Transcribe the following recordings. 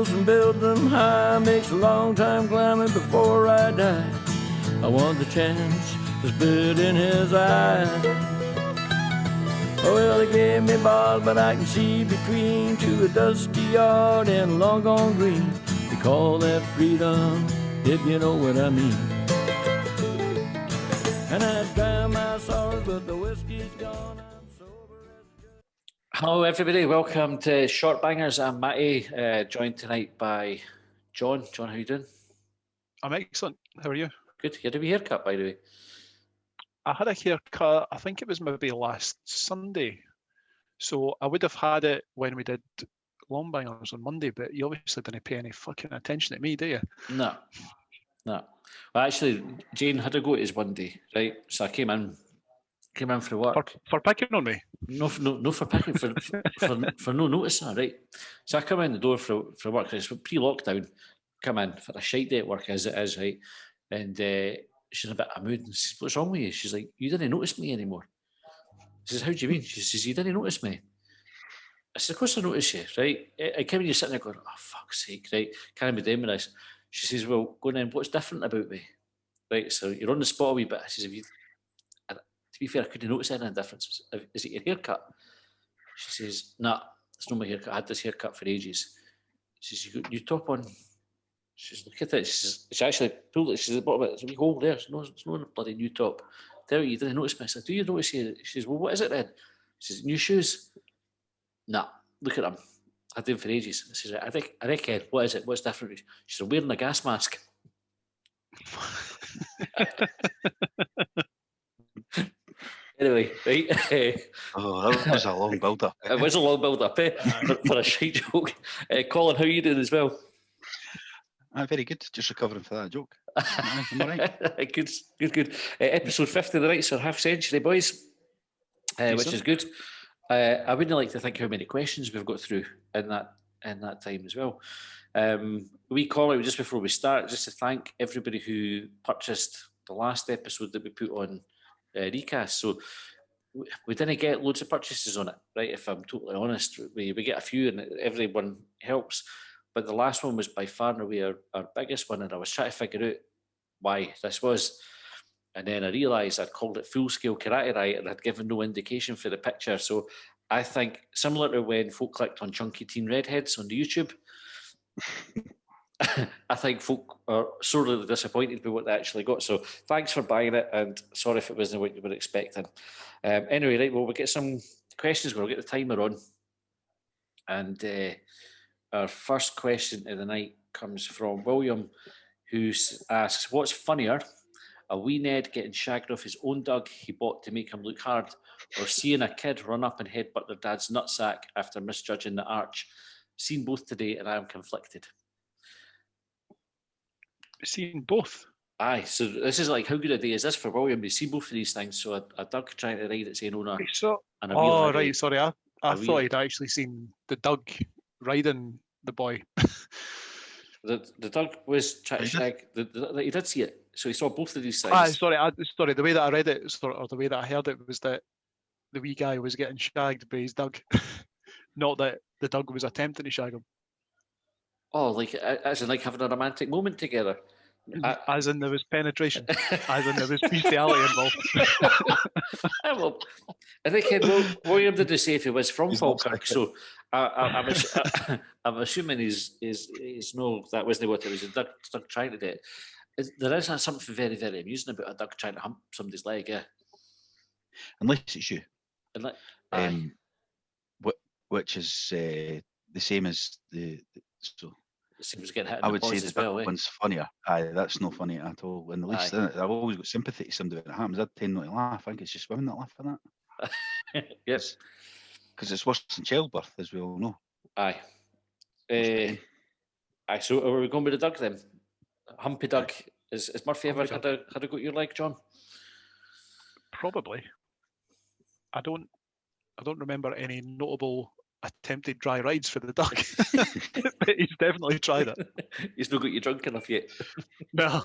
hills and build them high. Makes a long time climbing before I die. I want the chance to spit in his eye. Well, they gave me bars, but I can see between to a dusty yard and a long gone green. They call that freedom, if you know what I mean. And I dry my sorrows, but the whiskey's gone. I'm sober as good. Hello, everybody. Welcome to Shortbangers. I'm Matty, joined tonight by John. John, how you doing? I'm excellent. How are you? Good. You had a wee haircut, by the way. I had a haircut, I think it was maybe last Sunday. So I would have had it when we did Longbangers on Monday, but you obviously didn't pay any fucking attention to me, do you? No. Well, actually, Jane had a go at his one day, right? So I came in for work. For picking on me? No, for picking, for no notice, right? So I come in the door for work. It's pre-lockdown. Come in for a shite day at work as it is, right? And she's in a bit of a mood. And she says, "What's wrong with you?" She's like, "You didn't notice me anymore." I says, "How do you mean?" She says, "You didn't notice me." I said, "Of course I notice you, right?" I came in, you're sitting there going, "Oh, fuck's sake, right? Can't be doing with this." She says, "Well, go on then, what's different about me?" Right, so you're on the spot a wee bit. I says, to be fair, I couldn't notice any difference. Is it your haircut? She says, "Nah, it's not my haircut. I had this haircut for ages." She says, "You got new top on." She says, "Look at it." She says, she actually pulled it. She says, "What about it? It's a wee hole there. It's no bloody new top." "Tell you didn't notice me." I said, "Do you notice you?" She says, "Well, what is it then?" She says, "New shoes." "Nah, look at them. I had them for ages." I says, I reckon, what is it? What's different?" She said, "Wearing a gas mask." Anyway, right. Oh, that was a long build-up. It was a long build-up, for a shite joke. Colin, how are you doing as well? Very good. Just recovering for that joke. I'm all right. Good. Episode 50 of the Rights or Half Century, boys, which is good. I wouldn't like to think how many questions we've got through in that time as well. We call out just before we start, just to thank everybody who purchased the last episode that we put on Recast. So we didn't get loads of purchases on it, right? If I'm totally honest, we get a few and everyone helps. But the last one was by far and away our biggest one, and I was trying to figure out why this was. And then I realised I'd called it Full Scale Karate Riot and I'd given no indication for the picture. So I think, similar to when folk clicked on Chunky Teen Redheads on the YouTube, I think folk are sorely disappointed with what they actually got. So thanks for buying it, and sorry if it wasn't what you were expecting. Anyway, right, well, we'll get some questions. We'll get the timer on. And our first question of the night comes from William, who asks, "What's funnier, a wee Ned getting shagged off his own dog he bought to make him look hard, or seeing a kid run up and headbutt their dad's nutsack after misjudging the arch? Seen both today and I am conflicted." Seen both? Aye, so this is like, how good a day is this for William? He's seen both of these things. So a dog trying to ride its own owner. And a oh, right, sorry. I thought he'd actually seen the dog riding the boy. The dog was trying to shag. He did see it, so he saw both of these things. Sorry. The way that I read it, or the way that I heard it, was that the wee guy was getting shagged by his dog, not that the dog was attempting to shag him. Oh, like as in like having a romantic moment together. As in there was penetration, as in there was bestiality involved. Well, I think William didn't say if he was from Falkirk, so I'm assuming he's no, that wasn't what it was. A duck trying to do it. There is something very, very amusing about a duck trying to hump somebody's leg, yeah. Unless it's you. Aye. Which is the same as the so. Seems getting hit in I the would say balls the as well, one's funnier. Aye, that's no funny at all. And at least I've always got sympathy to somebody when it happens. I tend not to laugh. I think it's just women that laugh for that. Yes. Because it's worse than childbirth, as we all know. Aye. So are we going with the dog then? Humpy dog. Has Murphy ever had a go at your leg, John? Probably. I don't remember any notable attempted dry rides for the dog. But he's definitely tried it. He's not got you drunk enough yet. No.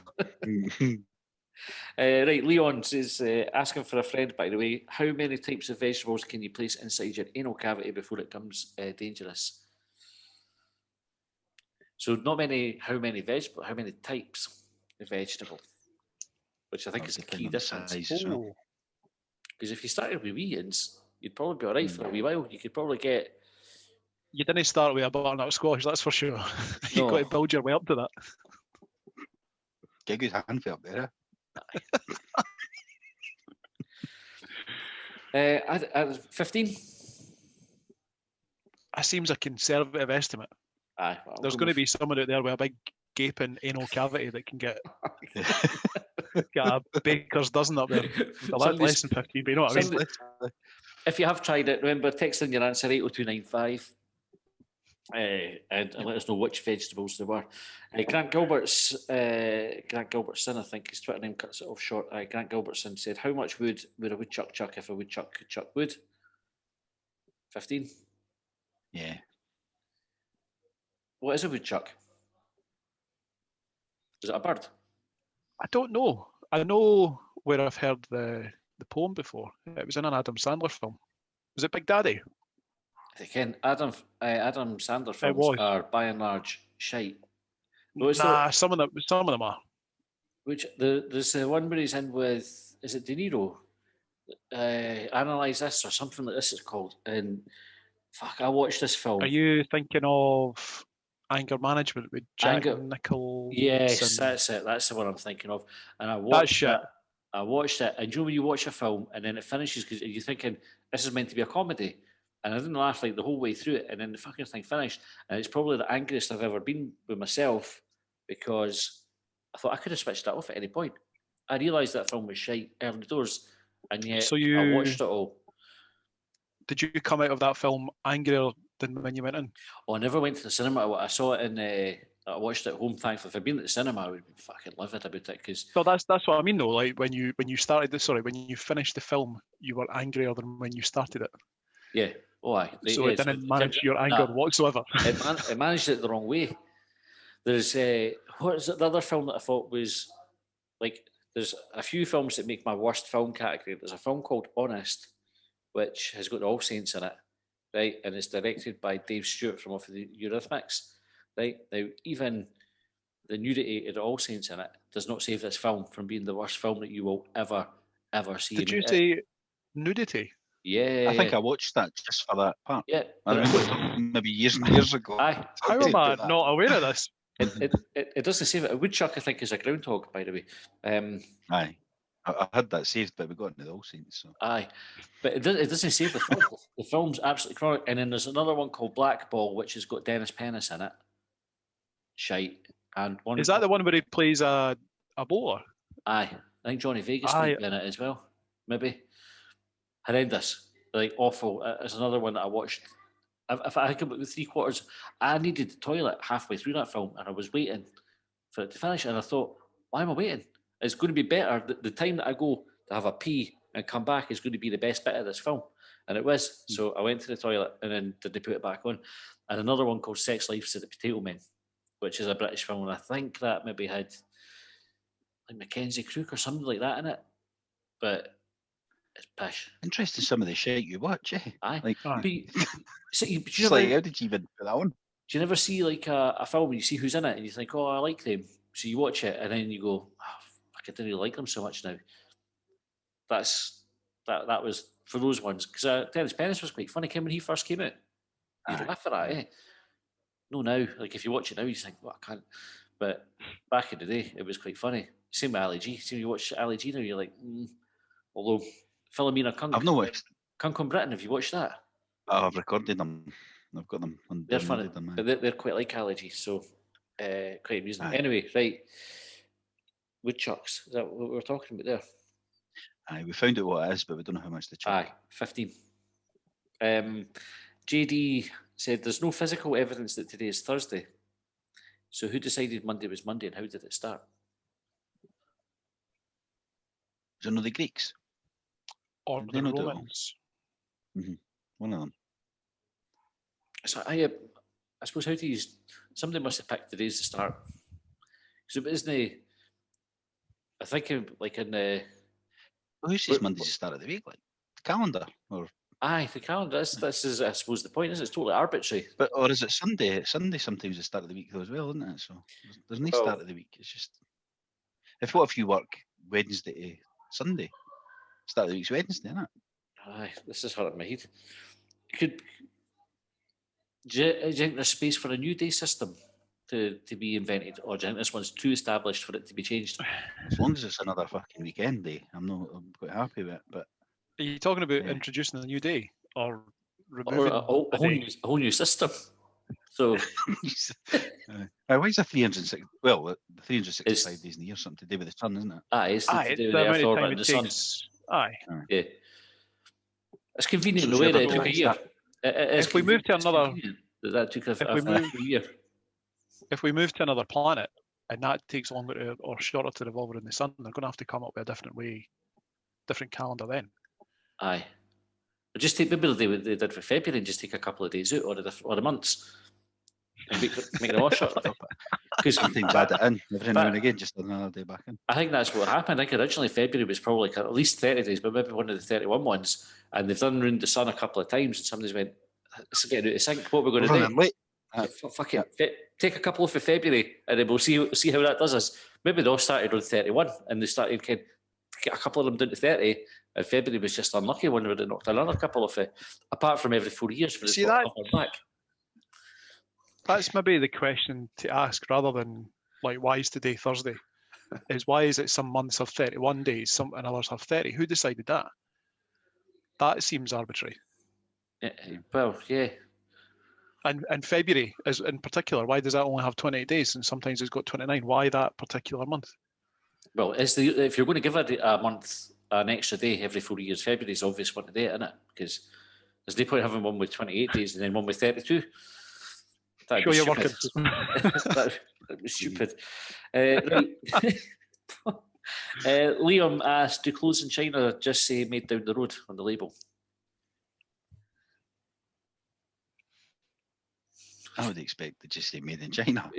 Right, Leon is asking for a friend, by the way. How many types of vegetables can you place inside your anal cavity before it becomes dangerous? So not many, how many types of vegetable, which I think is a key difference. Oh, Because if you started with weans, you'd probably be all right for a wee while. You could probably get... you didn't start with a butternut squash, that's for sure. You've got to build your way up to that. Get a good handful up there. At 15? That seems a conservative estimate. Aye, well, There's going to be someone out there with a big gaping anal cavity that can get a baker's dozen up there. A lot less than 15, but you know what I mean? If you have tried it, remember, text in your answer 80295 and let us know which vegetables they were. Grant Gilbertson, I think his Twitter name cuts it off short. Grant Gilbertson said, how much wood would a woodchuck chuck if a woodchuck could chuck wood? 15? Yeah. What is a woodchuck? Is it a bird? I don't know. I know where I've heard the poem before. It was in an Adam Sandler film. Was it Big Daddy? Again, Adam Sandler films are by and large shite. Some of them are. Which there's the one where he's in with, is it De Niro? Analyze This or something like this is called. And fuck, I watched this film. Are you thinking of Anger Management with Jack Nicholson? Yes, that's it. That's the one I'm thinking of. And I watched it. And you know when you watch a film and then it finishes because you're thinking this is meant to be a comedy, and I didn't laugh like the whole way through it, and then the fucking thing finished, and it's probably the angriest I've ever been with myself because I thought I could have switched that off at any point. I realised that film was shite early doors, and yet I watched it all. Did you come out of that film angrier than when you went in? Oh, I never went to the cinema. I saw it I watched it at home. Thankfully, if I'd been at the cinema, I would be fucking livid about it. Because that's what I mean, though. Like when you finished the film, you were angrier than when you started it. Yeah. Oh, aye. So it didn't manage your anger whatsoever. It managed it the wrong way. There's what is it? The other film that I thought was like. There's a few films that make my worst film category. There's a film called Honest, which has got All Saints in it, right? And it's directed by Dave Stewart from off of the Eurythmics, right? Now, even the nudity of the All Saints in it does not save this film from being the worst film that you will ever see. Did you say nudity? Yeah. I think I watched that just for that part. Yeah. I remember maybe years and years ago. Aye. How am I not aware of this? It doesn't save it. A woodchuck, I think, is a groundhog, by the way. Aye. I had that saved, but we got into the All Saints. So. Aye. But it doesn't save the film. The film's absolutely chronic. And then there's another one called Blackball, which has got Dennis Pennis in it. Shite. And is that the one where he plays a bowler? Aye. I think Johnny Vegas might be in it as well. Maybe. Horrendous. Like, awful. It's another one that I watched. If I think about the 3/4, I needed the toilet halfway through that film, and I was waiting for it to finish. And I thought, why am I waiting? It's going to be better. The time that I go to have a pee and come back is going to be the best bit of this film. And it was. So I went to the toilet, and then did they put it back on? And another one called Sex Lives of the Potato Men, which is a British film, and I think that maybe had like Mackenzie Crook or something like that in it. But it's pish. Interesting, some of the shit you watch, eh? Aye. Like, but you like, how did you even put that on? Do you never see like a film and you see who's in it and you think, oh, I like them. So you watch it and then you go, oh, fuck, I didn't really like them so much now. That was for those ones. Because Dennis Pennis was quite funny when he first came out. You'd laugh at that, eh? No, now. Like if you watch it now, you think, well, I can't. But back in the day, it was quite funny. Same with Ali G. See, when you watch Ali G now, you're like, Although Philomena Kunk. I've not watched. Kunk on Britain, have you watched that? I've recorded them. I've got them. They're funny, but they're quite like allergy, so quite amusing. Anyway, right. Woodchucks, is that what we were talking about there? Aye, we found out what it is, but we don't know how much to chuck. Aye, 15. JD said there's no physical evidence that today is Thursday. So who decided Monday was Monday and how did it start? Is it not the Greeks? Or the Romans? Mm-hmm. One of them. So I suppose how to use. Somebody must have picked today's to start. So isn't it? I think like in the. Who says Monday's the start of the week? Like the calendar or Aye, the calendar. This is, I suppose, the point. Is it's totally arbitrary. But or is it Sunday? Sunday sometimes the start of the week though as well, isn't it? So there's no start of the week. It's just if you work Wednesday to Sunday, start of the week's Wednesday, isn't it? Aye, this is hurting my head. Do you think there's space for a new day system to be invented, or do you think this one's too established for it to be changed? As long as it's another fucking weekend day, I'm quite happy with it. But Are you talking about introducing a new day or Or removing a whole new system? So why is a 360? Well, the 365 days in the year something to do with the sun, isn't it? it's to do with the the amount Earth of orbit time and it the sun. takes. Aye. Yeah, it's convenient in So the way that it whichever took a goes year. that- If we move to another, that took if a we move- year. if we move to another planet and that takes longer or shorter to revolve around the sun, they're going to have to come up with a different way, different calendar then. Aye. But just take maybe they did for February and just take a couple of days out or the months and make them all shorter. Because Sometimes add it in every now and again, just another day back in. I think that's what happened. I think originally February was probably like at least 30 days, but maybe one of the 31 ones. And they've done round the sun a couple of times, and somebody's went, "It's getting out of sync. What we're going to do? Running late. Fuck it. Take a couple for February, and then we'll see how that does us." Maybe they all started on 31, and they started get a couple of them down to 30. And February was just unlucky when they knocked another couple of it. Apart from every 4 years, when it's See got that? up and back. That's maybe the question to ask rather than like, why is today Thursday? Is why is it some months have 31 days, some and others have 30? Who decided that? That seems arbitrary. Well, yeah. And February is in particular, why does that only have 28 days and sometimes it's got 29? Why that particular month? Well, if you're going to give a month an extra day every 4 years, February is obvious one to do it, isn't it? Because there's no point having one with 28 days and then one with 32. That'd Show be you're stupid. working. That'd be stupid. Right. Liam asked, do clothes in China just say made down the road on the label? I would expect to just say made in China.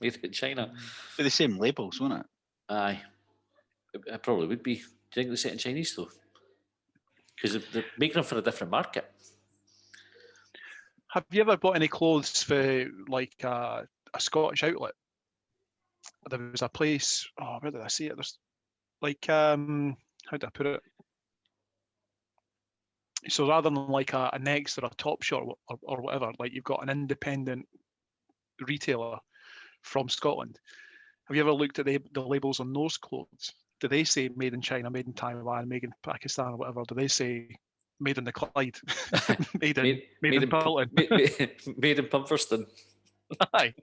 Made in China. With the same labels, wouldn't it? Aye. It probably would be. Do you think they say it in Chinese though? Because they're making them for a different market. Have you ever bought any clothes for like a Scottish outlet? There was a place. Oh, where did I see it? There's like how do I put it? So rather than like a Next or a Topshop or whatever, like you've got an independent retailer from Scotland. Have you ever looked at the labels on those clothes? Do they say made in China, made in Taiwan, made in Pakistan, or whatever? Do they say made in the Clyde, made in Pilton, made in Pumperston? Aye.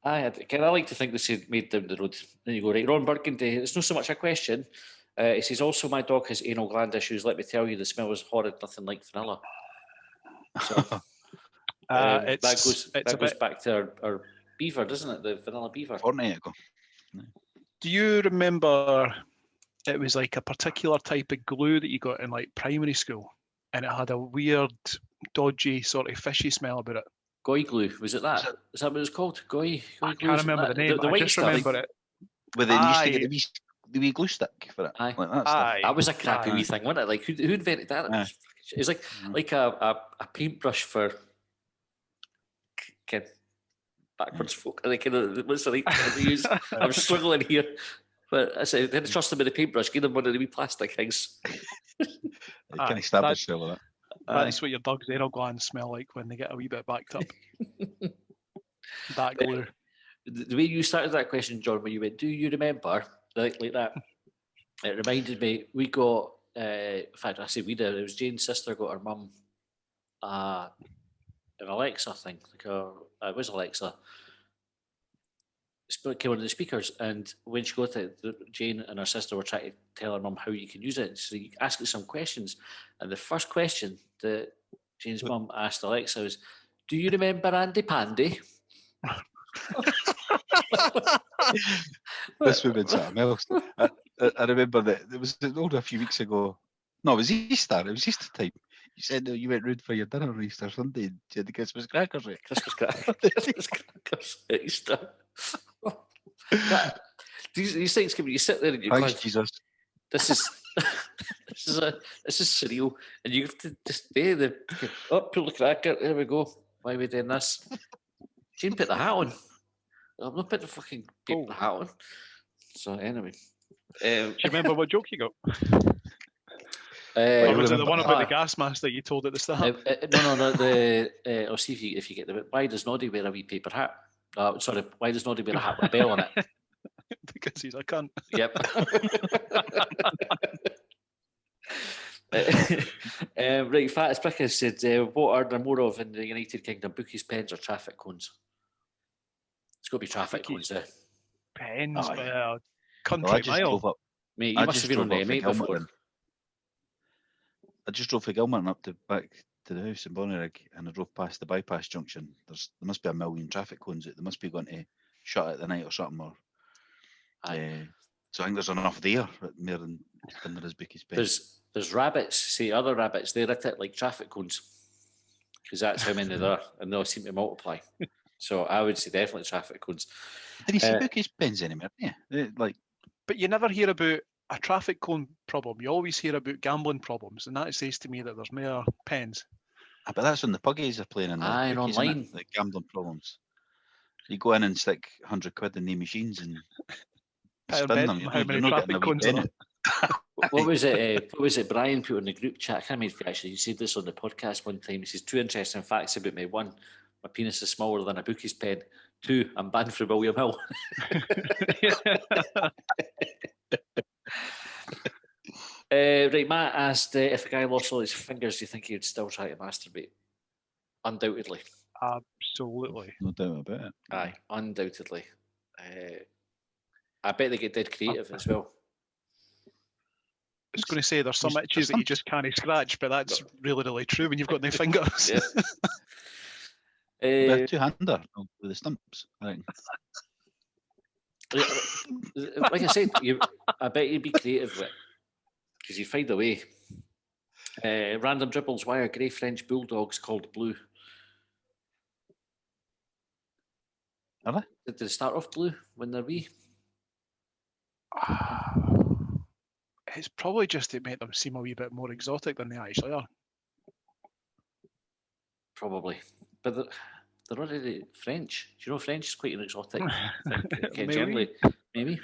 I like to think they say made down the road. Then you go, right, Ron Burgundy, it's not so much a question. He says, also, my dog has anal gland issues. Let me tell you, the smell is horrid, nothing like vanilla. So, that goes back to our beaver, doesn't it? The vanilla beaver. Fortnight ago. Do you remember it was like a particular type of glue that you got in like primary school and it had a weird, dodgy, sort of fishy smell about it? Goy glue, was it that? Is that what it was called? Goy glue? I can't remember the name. The I white just stuff. remember it. Where they used to get the wee glue stick for it. Aye. Like that stuff. Aye. That was a crappy wee thing, wasn't it? Like, who invented that? Aye. It was like a paintbrush for backwards folk. Like, what's the right term to use? I'm struggling here. But I said, didn't trust them with a paintbrush, give them one of the wee plastic things. It can establish that with it. That's what your dog's anal glands smell like when they get a wee bit backed up. That glue. The way you started that question, John, when you went, do you remember? Like that. It reminded me, we got, in fact, I say we did, it was Jane's sister got her mum an Alexa thing. It was Alexa. It came on the speakers, and when she got it, Jane and her sister were trying to tell her mum how you can use it. So you ask it some questions, and the first question that Jane's mum asked Alexa was, "Do you remember Andy Pandy?" This would have been something else. I remember that it was a few weeks ago. No, it was Easter. It was Easter time. You said that you went round for your dinner on Easter Sunday. You had the Christmas crackers, right? Christmas crackers at Easter. These things can be, you sit there and you go, Thanks, Jesus. this this is surreal. And you have to just pull the cracker. There we go. Why are we doing this? Jane put the hat on. I'm not putting the fucking paper hat on. So anyway. Do you remember what joke you got? Or was it the one about the gas mask that you told at the start? No. I'll see if you get the. Why does Noddy wear a wee paper hat? Sorry, why does Noddy wear a hat with a bell on it? Because he's a cunt. Yep. Right, Fattest Prickers said, what are there more of in the United Kingdom, bookies, pens or traffic cones? It's got to be traffic cones there. Pens, I country just mile. drove up. Mate, you must have been on the M8 before. I just drove from Gilmerton up to back to the house in Bonnyrigg, and I drove past the bypass junction. There must be a million traffic cones. They must be going to shut at the night or something. Or so I think there's enough there more than there is bookies. There's rabbits. See, other rabbits, they're at it like traffic cones because that's how many there are, and they'll seem to multiply. So I would say definitely traffic cones. Did you see bookies pens anymore? Yeah, but you never hear about a traffic cone problem. You always hear about gambling problems, and that says to me that there's more pens. But that's when the puggies are playing in the bookies, online. The gambling problems. You go in and stick 100 quid in the machines and spin them. How many traffic cones are there? What was it Brian put in the group chat? I can't remember if he actually said this on the podcast one time. He says 2 interesting facts about me. 1, my penis is smaller than a bookie's pen. 2, I'm banned for William Hill. Right, Matt asked if a guy lost all his fingers, do you think he would still try to masturbate? Undoubtedly. Absolutely. No doubt about it. Aye, undoubtedly. I bet they get dead creative as well. I was going to say there's some itches that you just can't scratch, but that's really, really true when you've got no fingers. Yeah. Two-hander with the stumps, I think. Like I said, I bet you'd be creative with it because you find a way. Random dribbles. Why are grey French bulldogs called blue? Are they? Did they start off blue when they're wee? It's probably just to make them seem a wee bit more exotic than they actually are. Probably. But they're already French. Do you know French is quite an exotic thing? Maybe. Maybe.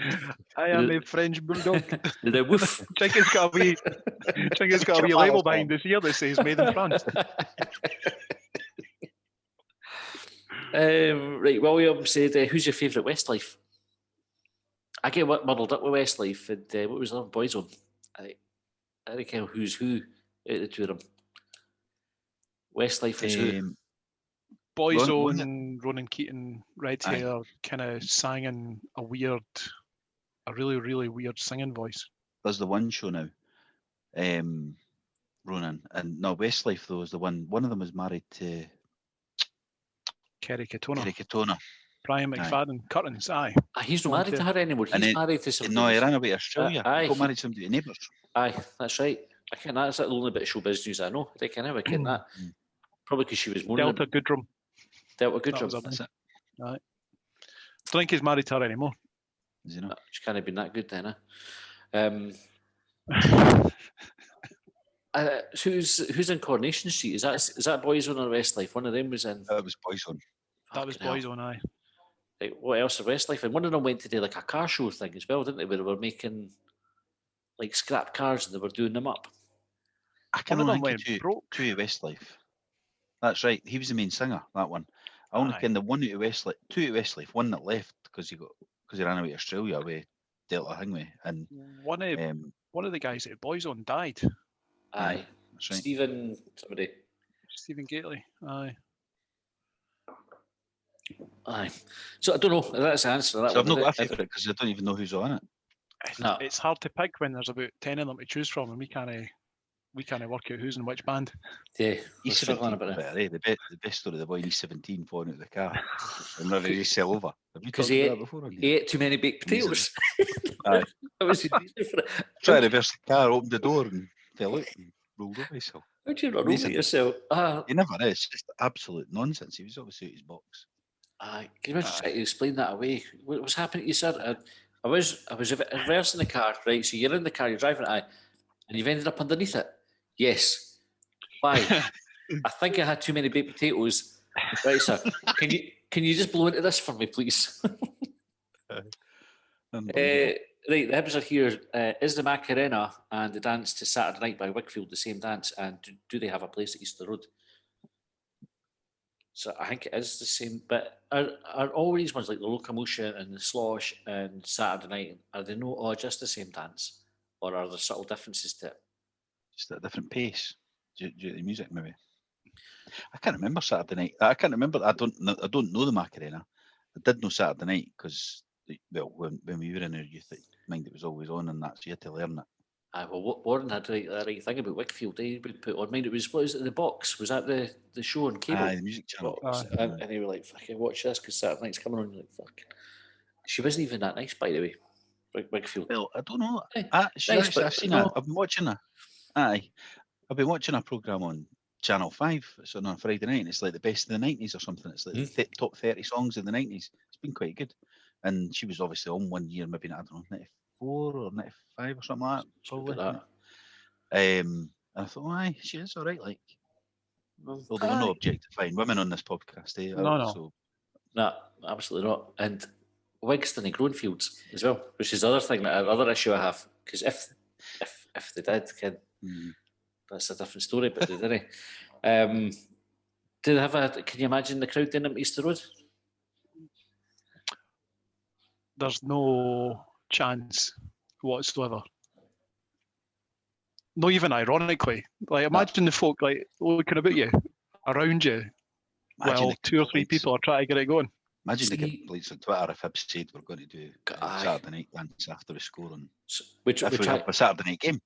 I am a French bulldog. The woof. Chicken's got a wee label behind his ear that says made in France. Right, William said, who's your favourite Westlife? I get muddled up with Westlife and what was the other Boyzone? I reckon who's who out of the two of them. Westlife is who? Boyzone, Ronan Keating, red hair, kind of sang in a really, really weird singing voice. There's the one show now, Ronan, and no, Westlife though is the one. One of them was married to Kerry Katona. Brian McFadden, Curtains, aye. He's not married to her anymore. He's married to somebody. No, he ran away to Australia. He got married to somebody in Neighbours. Aye, that's right. I ken that's the only bit of show business I know. I never ken that. Probably because she was more Delta Goodrum. That's it. Aye. I think he's married to her anymore. Is he not? She can't have been that good then, who's in Coronation Street? Is that Boyzone or Westlife? One of them was in. That was Boyzone. That was Boyzone, aye. Like, what else is Westlife? And one of them went to do like a car show thing as well, didn't they? Where they were making like scrap cars and they were doing them up. I can only think of two Westlife. That's right. He was the main singer. That one. I only ken the one out of Westlife, two out of Westlife. One that left because he ran away to Australia with Delta Hingway, and one of the guys at Boyzone died. Aye, that's right. Stephen Gately. Aye. Aye. So I don't know. That's the answer to that. So I've not got a favourite because I don't even know who's on it. It's hard to pick when there's about 10 of them to choose from, and we can't work out who's in which band. Yeah, he's 17 better, eh? The best story of the boy, he's 17 falling out of the car and ready to sell over. Because he ate too many baked potatoes. Aye. That was Tried to reverse the car, opened the door and fell out and rolled over himself. How'd you not over yourself? He never is. It's just absolute nonsense. He was obviously out his box. Can you imagine trying to explain that away? What was happening to you, sir? I was reversing the car, right? So you're in the car, you're driving it. And you've ended up underneath it? Yes. Why? I think I had too many baked potatoes. Right, sir. Can you just blow into this for me, please? Unbelievable. Right, the Hibs are here. Is the Macarena and the dance to Saturday Night by Wakefield the same dance? And do they have a place at Easter Road? So I think it is the same. But are all these ones like the Locomotion and the Slosh and Saturday Night, are they no all just the same dance? Or are there subtle differences to it? Just at a different pace due to the music, maybe. I can't remember Saturday Night. I can't remember. I don't know the Macarena. I did know Saturday Night because, well, when we were in our youth, mind it was always on, and that's you had to learn it. Aye, well, Warren had the right thing about Wakefield. They would put on mind. It was, what was it, The Box? Was that the show on cable? Aye, the music channel. Box. And they were like, fucking watch this because Saturday Night's coming on. You're like, fuck. She wasn't even that nice, by the way, Wakefield. Well, I don't know. Aye, Nice, I've seen no. it. I've been watching it. Aye. I've been watching a programme on Channel 5. It's on Friday night, and it's like the best of the 90s or something. It's like the top 30 songs of the 90s. It's been quite good. And she was obviously on one year, maybe, I don't know, 94 or 95 or something like that. Probably. And I thought, aye, she is all right. Like, although we're not objectifying women on this podcast, eh? No. So. No, absolutely not. And Wigston and Groenfields as well, which is the other thing, other issue I have. Because if they did, that's a different story, but they didn't. Do they have can you imagine the crowd down at Easter Road? There's no chance whatsoever. Not even ironically. Like, imagine the folk like looking about you, around you, while 2 or 3 people are trying to get it going. Imagine the complaints on Twitter if Hibs said we're going to do Saturday night dance after we score on. If we have a Saturday night game.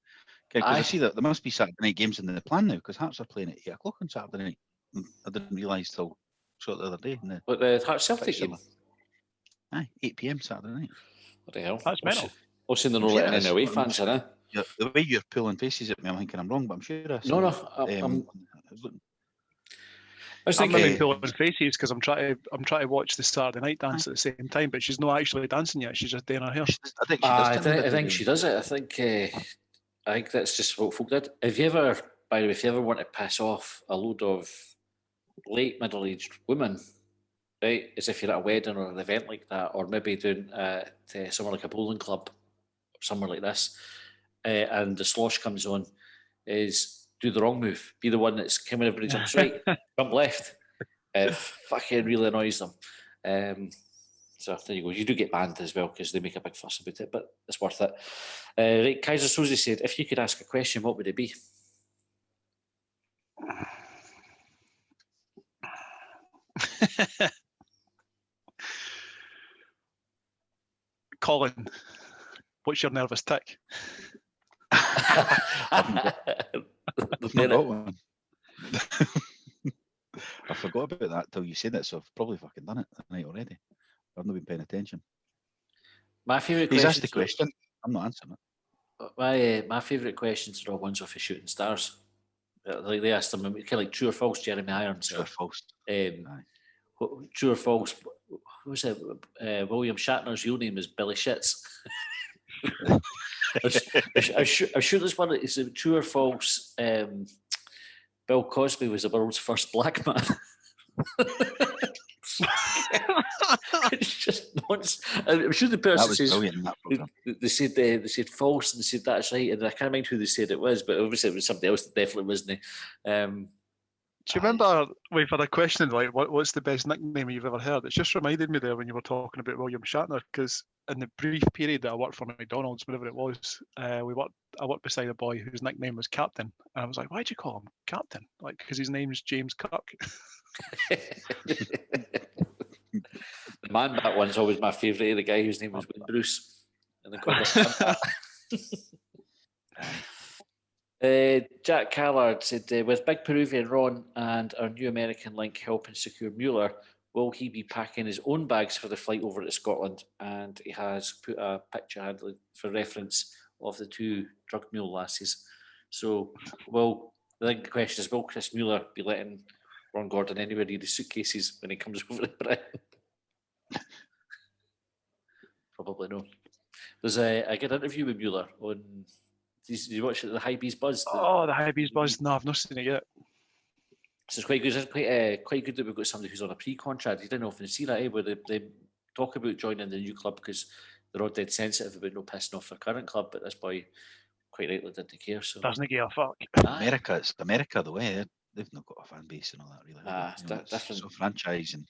Because I see that there must be Saturday night games in the plan now, because Hearts are playing at 8 o'clock on Saturday night. I didn't realise till short the other day. But the Hearts Celtic game? Aye, 8 p.m. Saturday night. What the hell? That's mental. Also, they're not letting any away fans in, eh? Yeah, the way you're pulling faces at me, I'm thinking I'm wrong, but I'm sure I see. No, I was thinking pulling faces because I'm trying to watch the Saturday night dance at the same time, but she's not actually dancing yet. She's just doing her hair. I think she does it. I think that's just what folk did. If you ever want to piss off a load of late middle-aged women, right, as if you're at a wedding or an event like that, or maybe doing somewhere like a bowling club or somewhere like this, and the slosh comes on, is do the wrong move. Be the one that's coming, everybody jumps right, jump left. Fucking really annoys them. So there you go. You do get banned as well because they make a big fuss about it, but it's worth it. Right, Kaiser Soze said, if you could ask a question, what would it be? Colin, what's your nervous tick? I've not got one. I forgot about that till you said it, so I've probably fucking done it tonight already. I've not been paying attention. My favourite He's asked the question. I'm not answering it. My favourite questions are all ones off of Shooting Stars. Like they asked them, kind of like true or false, Jeremy Irons. True or false. True or false? What was it? William Shatner's real name is Billy Shits. I'm sure this one is true or false. Bill Cosby was the world's first black man. It's just nonsense. I'm sure the person says they said false and they said that's right, and I can't mind who they said it was, but obviously it was somebody else that definitely wasn't. Do you remember we've had a question like, what's the best nickname you've ever heard? It's just reminded me there when you were talking about William Shatner, because in the brief period that I worked for McDonald's, whatever it was, I worked beside a boy whose nickname was Captain, and I was like, why'd you call him Captain? Like, because his name's James Kirk. The man back one's always my favourite. The guy whose name was Wayne Bruce, and they called him. Jack Callard said, with Big Peruvian Ron and our new American link helping secure Mueller, will he be packing his own bags for the flight over to Scotland? And he has put a picture handle for reference of the 2 drug mule lasses. So, I think the question is, will Chris Mueller be letting Ron Gordon anywhere near the suitcases when he comes over to Britain? Probably no. There's a good interview with Mueller on Did you watch the Hibs Buzz? Oh, the Hibs Buzz. No, I've not seen it yet. So it's quite good. It's quite good that we've got somebody who's on a pre-contract. You don't often see that, where they talk about joining the new club because they're all dead sensitive about no pissing off their current club, but this boy quite rightly didn't care. So Doesn't give a fuck. America, it's America the way they've not got a fan base and all that really. It's different. So franchise and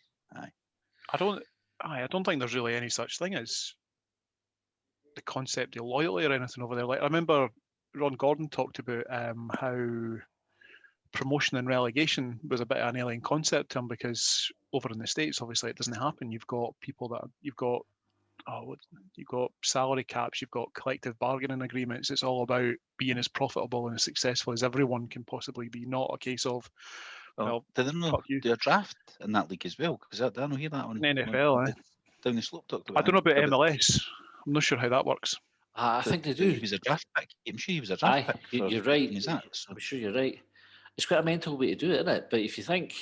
I don't think there's really any such thing as the concept of loyalty or anything over there. Like I remember Ron Gordon talked about how promotion and relegation was a bit of an alien concept to him because over in the States, obviously, it doesn't happen. You've got people that you've got salary caps, you've got collective bargaining agreements. It's all about being as profitable and as successful as everyone can possibly be. Not a case of did they not do a draft in that league as well? Because I don't hear that one. NFL, down the slope talked about. I don't know about MLS. I'm not sure how that works. I think they do. He was a draft pick. I'm sure he was a draft pick. You're right. So. I'm sure you're right. It's quite a mental way to do it, isn't it? But if you think,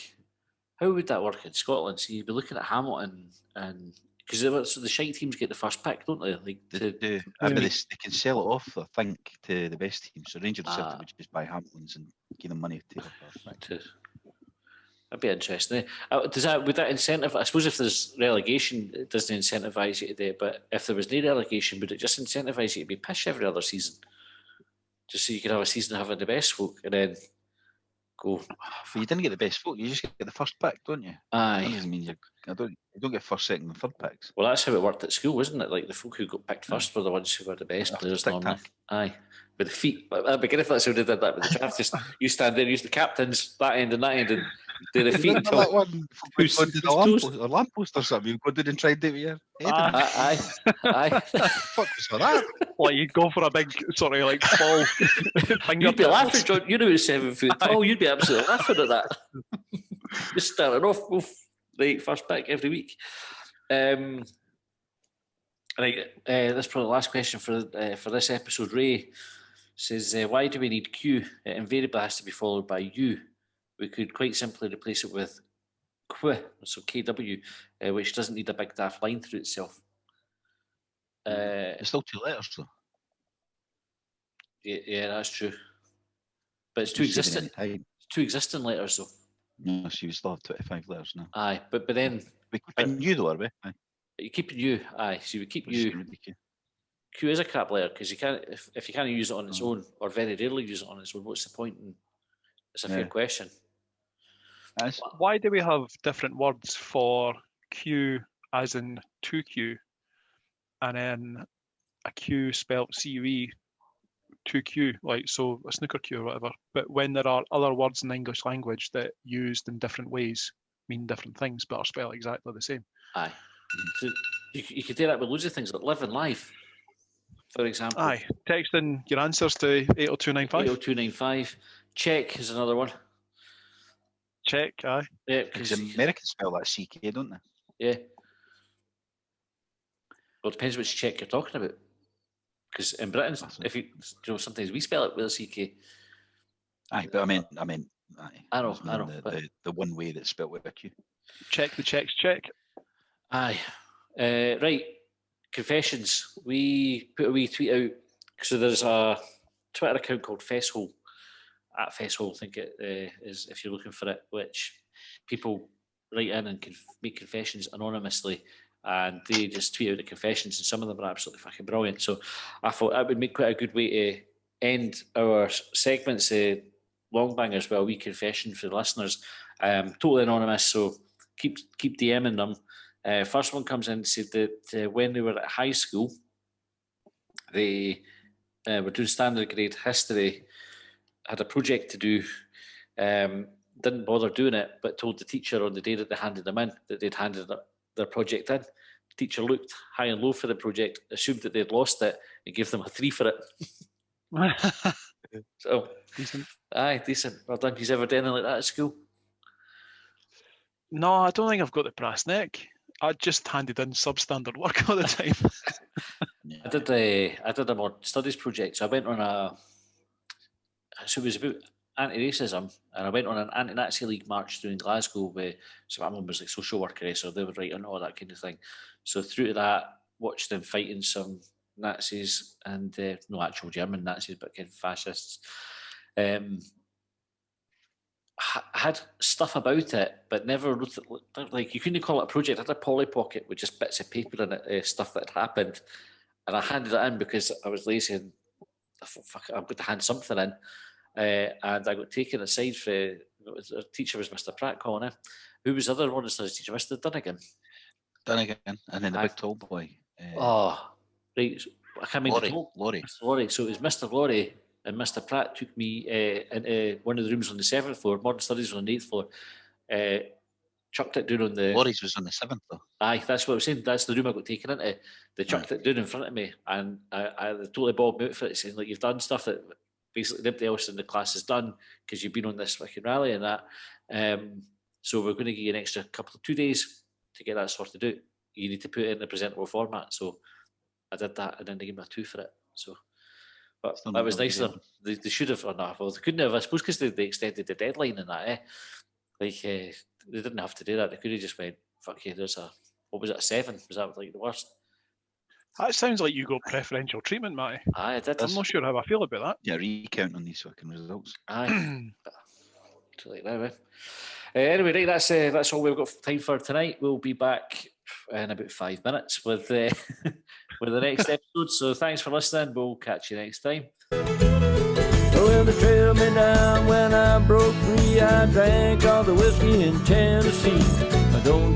how would that work in Scotland? So you'd be looking at Hamilton and because the shite teams get the first pick, don't they? Like they do. They can sell it off, I think, to the best teams. So Rangers have to just buy Hamiltons and give them money to the first pick. That'd be interesting. Would that incentive? I suppose if there's relegation, it doesn't incentivise you to do it. But if there was no relegation, would it just incentivise you to be pish every other season, just so you could have a season having the best folk and then go? But you didn't get the best folk. You just get the first pick, don't you? Aye. That doesn't mean you don't get first, second, and third picks. Well, that's how it worked at school, wasn't it? Like the folk who got picked first were the ones who were the best players normally. Aye. With the feet. I'd be good if that's how they did that with the draft. Just you stand there, use the captains, that end and do the feet until that one who's did a lamppost or something. You go down and try and do it with your head. Aye. Fuck was for that? Like you go for a big sort of like ball. You'd be laughing, John. You're about 7 foot tall. You'd be absolutely laughing at that. Just starting off right first pick every week. Right, that's probably the last question for this episode. Ray says, why do we need Q? It invariably has to be followed by U. We could quite simply replace it with Q, so KW, which doesn't need a big daft line through itself. It's still 2 letters, though. Yeah, that's true. But it's 2 existing. It's 2 existing letters, though. No, so you still have 25 letters now. Aye, but then we keep U though, are we? Aye. You keep U, aye. So we keep U. Q is a crap letter because you can't if you can't use it on its own or very rarely use it on its own. What's the point? And it's a fair question. Why do we have different words for Q as in 2Q and then a Q spelled CUE 2Q, like so a snooker cue or whatever, but when there are other words in the English language that used in different ways mean different things but are spelled exactly the same? Aye. So you could do that with loads of things like live and live, for example. Aye. Text in your answers to 80295. 80295. Check is another one. Check, aye. Yeah, because Americans spell that CK, don't they? Yeah. Well, it depends which check you're talking about. Because in Britain, sometimes we spell it with a CK. Aye, but I mean, aye. I know. The one way that's spelled with a Q. Check the checks, check. Aye. Right. Confessions. We put a wee tweet out. So there's a Twitter account called Fesshole. At Fesshole, I think it is, if you're looking for it, which people write in and make confessions anonymously. And they just tweet out the confessions, and some of them are absolutely fucking brilliant. So I thought that would make quite a good way to end our segments, Longbangers, with a wee confession for the listeners. Totally anonymous, so keep DMing them. First one comes in and said that when they were at high school, they were doing standard grade history, had a project to do, didn't bother doing it, but told the teacher on the day that they handed them in that they'd handed their project in. The teacher looked high and low for the project, assumed that they'd lost it, and gave them a 3 for it. So, decent. Aye, decent. Well done. You've ever done anything like that at school? No, I don't think I've got the brass neck. I just handed in substandard work all the time. I did a more studies project. So I went on so it was about anti-racism, and I went on an anti-Nazi League march through in Glasgow so my mum was like social worker, so they were writing all that kind of thing. So through that, watched them fighting some Nazis and no actual German Nazis, but kind of fascists. Had stuff about it, but never wrote it, like you couldn't call it a project. I had a Polly Pocket with just bits of paper in it, stuff that had happened, and I handed it in because I was lazy and I thought, fuck it, I'm going to hand something in, and I got taken aside for our teacher was Mr. Pratt calling it. Who was the other one? Was his teacher, Mr. Dunnigan? Dunnigan, and then the big tall boy. Oh, right. I can't remember. Laurie. Laurie. So it was Mr. Laurie. And Mr. Pratt took me into one of the rooms on the 7th floor. Modern Studies was on the 8th floor. Chucked it down on the... Laurie's was on the 7th, though. Aye, that's what I was saying. That's the room I got taken into. They chucked it down in front of me, and I totally bobbed me out for it, saying, like, you've done stuff that basically nobody else in the class has done because you've been on this fucking rally and that. So we're going to give you an extra 2 days to get that sorted out. You need to put it in the presentable format. So I did that, and then they gave me a 2 for it. So... But that was nice of them. They should have, or not, well, they couldn't have, I suppose, because they extended the deadline and that, Like, they didn't have to do that. They could have just went, fuck you, there's a, what was it, a 7? Was that like the worst? That sounds like you got preferential treatment, Matty. Aye, I did. I'm not sure how I feel about that. Yeah, recount on these fucking results. Aye. Too late now, anyway, right, that's all we've got time for tonight. We'll be back in about 5 minutes with with the next episode. So thanks for listening. We'll catch you next time. Well, they trailed me down when I broke free. I drank all the whiskey in Tennessee. I don't